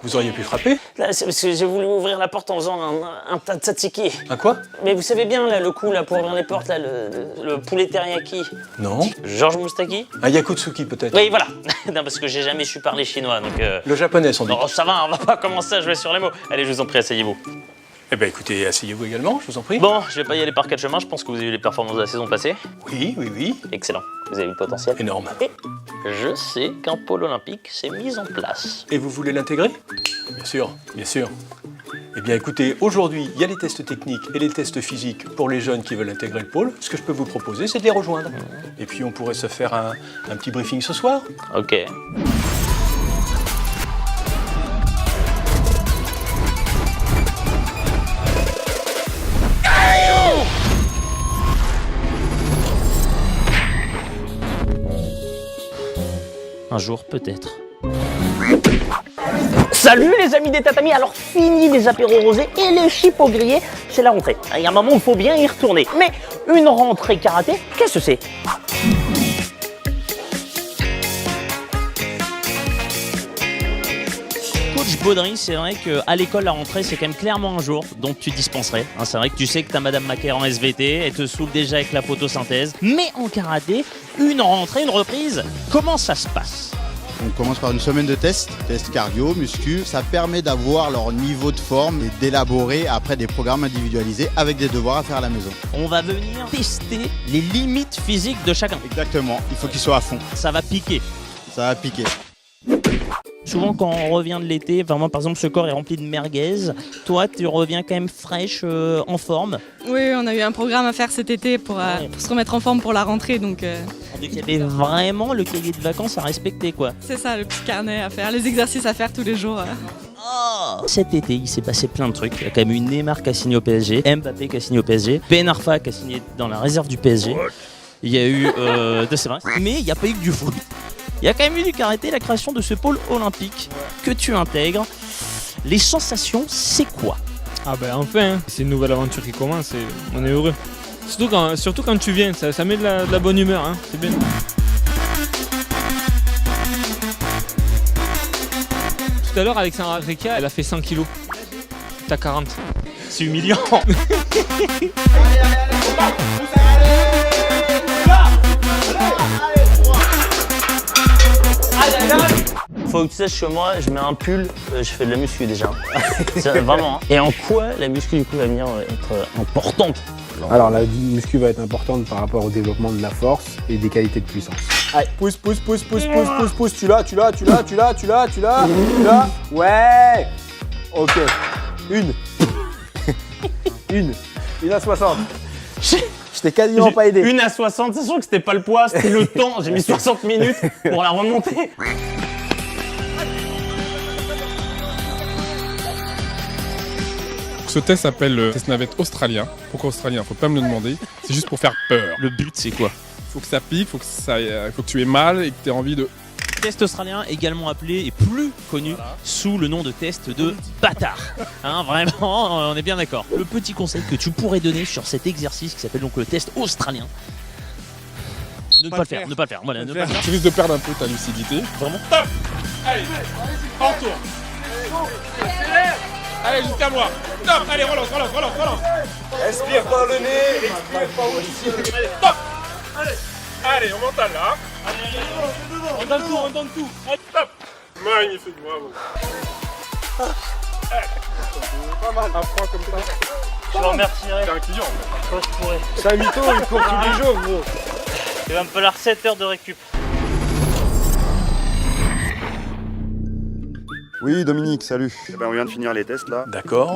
Vous auriez pu frapper. Là, c'est parce que j'ai voulu ouvrir la porte en faisant un tzatziki. Un quoi? Mais vous savez bien, là, le coup, là, pour ouvrir les portes, là, le poulet teriyaki. Non. Georges Moustaki? Un yakutsuki peut-être. Oui, voilà. Non, parce que j'ai jamais su parler chinois, donc... Le japonais sans doute. Oh, ça va, on va pas commencer à jouer sur les mots. Allez, je vous en prie, asseyez-vous. Eh bien écoutez, asseyez-vous également, je vous en prie. Bon, je vais pas y aller par quatre chemins, je pense que vous avez vu les performances de la saison passée. Oui, oui, oui. Excellent, vous avez le potentiel. Énorme. Et je sais qu'un pôle olympique s'est mis en place. Et vous voulez l'intégrer? Bien sûr, bien sûr. Eh bien écoutez, aujourd'hui, il y a les tests techniques et les tests physiques pour les jeunes qui veulent intégrer le pôle. Ce que je peux vous proposer, c'est de les rejoindre. Et puis on pourrait se faire un petit briefing ce soir. Ok. Un jour, peut-être. Salut les amis des tatamis, alors fini les apéros rosés et les chipots grillés, c'est la rentrée. Il y a un moment où il faut bien y retourner. Mais une rentrée karaté, qu'est-ce que c'est? Coach Baudry, c'est vrai qu'à l'école, la rentrée, c'est quand même clairement un jour dont tu dispenserais. Hein, c'est vrai que tu sais que t'as Madame Macaire en SVT, elle te saoule déjà avec la photosynthèse. Mais en karaté, une rentrée, une reprise, comment ça se passe? On commence par une semaine de tests cardio, muscu. Ça permet d'avoir leur niveau de forme et d'élaborer après des programmes individualisés avec des devoirs à faire à la maison. On va venir tester les limites physiques de chacun. Exactement, il faut qu'ils soient à fond. Ça va piquer. Ça va piquer. Souvent quand on revient de l'été, enfin moi par exemple ce corps est rempli de merguez, toi tu reviens quand même fraîche, en forme. Oui, on a eu un programme à faire cet été pour se remettre en forme pour la rentrée, donc Il y avait vraiment le cahier de vacances à respecter quoi. c'est ça, le petit carnet à faire, les exercices à faire tous les jours. Cet été il s'est passé plein de trucs, il y a quand même eu Neymar qui a signé au PSG, Mbappé qui a signé au PSG, Ben Arfa qui a signé dans la réserve du PSG, il y a eu, c'est vrai, mais il n'y a pas eu que du foot. Il y a quand même eu du karaté, la création de ce pôle olympique que tu intègres. Les sensations, c'est quoi? Ah ben enfin, hein. C'est une nouvelle aventure qui commence et on est heureux. Surtout quand tu viens, ça met de la bonne humeur, hein. C'est bien. Tout à l'heure, Alexandra Rekia, elle a fait 100 kilos. T'as 40. C'est humiliant. Faut que tu saches que moi, je mets un pull, je fais de la muscu déjà. Vraiment. Hein. Et en quoi la muscu du coup va venir être importante? Alors la muscu va être importante par rapport au développement de la force et des qualités de puissance. Allez, pousse, tu l'as. Ouais. Ok. Une à 60. Je t'ai quasiment pas aidé. Une à 60, c'est sûr que c'était pas le poids, c'était le temps. J'ai mis 60 minutes pour la remonter. Ce test s'appelle le test navette australien. Pourquoi australien? Faut pas me le demander. C'est juste pour faire peur. Le but, c'est quoi? Faut que ça pique, faut que tu aies mal et que tu aies envie de... Test australien, également appelé et plus connu sous le nom de test de bâtard. Hein, vraiment, on est bien d'accord. Le petit conseil que tu pourrais donner sur cet exercice qui s'appelle donc le test australien. Ne pas le faire. Voilà, ne pas le faire. Tu risques de perdre un peu ta lucidité. Vraiment. Top. Allez, entour. Allez, jusqu'à moi. Top. Allez, relance. Respire par le nez, expire par le dessus. Top. Allez, on mentale là. On donne tout. Allez, top. Magnifique, bravo. Pas mal. Un point comme ça. Je vous remercierai. T'es un client. Quand je pourrai. C'est un mytho, il court tous les jours, gros. Il va me falloir 7 heures de récup. Oui, Dominique, salut. Eh ben, on vient de finir les tests là. D'accord,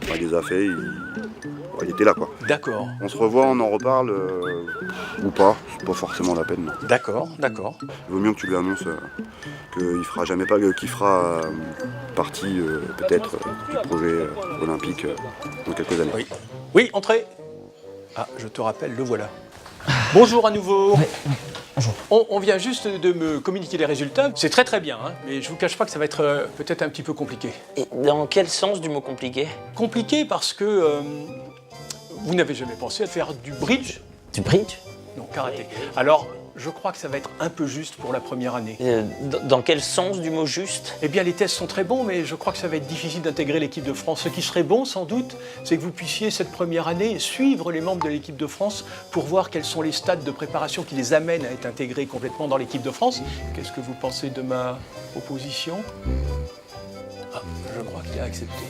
On les a fait, il était là quoi. d'accord, On se revoit, on en reparle ou pas, c'est pas forcément la peine. d'accord. Il vaut mieux que tu lui annonces qu'il fera jamais pas, qu'il fera partie peut-être du projet olympique dans quelques années. Oui. Oui, entrez. Ah, je te rappelle, le voilà. Bonjour à nouveau. Bonjour. On vient juste de me communiquer les résultats. C'est très bien, hein, mais je vous cache pas que ça va être peut-être un petit peu compliqué. Et dans quel sens du mot compliqué? Compliqué parce que vous n'avez jamais pensé à faire du bridge? Du bridge? Non, karaté. Alors, Je crois que ça va être un peu juste pour la première année. Dans quel sens du mot juste? Eh bien, les tests sont très bons, mais je crois que ça va être difficile d'intégrer l'équipe de France. Ce qui serait bon, sans doute, c'est que vous puissiez, cette première année, suivre les membres de l'équipe de France pour voir quels sont les stades de préparation qui les amènent à être intégrés complètement dans l'équipe de France. Qu'est-ce que vous pensez de ma proposition? Ah, je crois qu'il a accepté.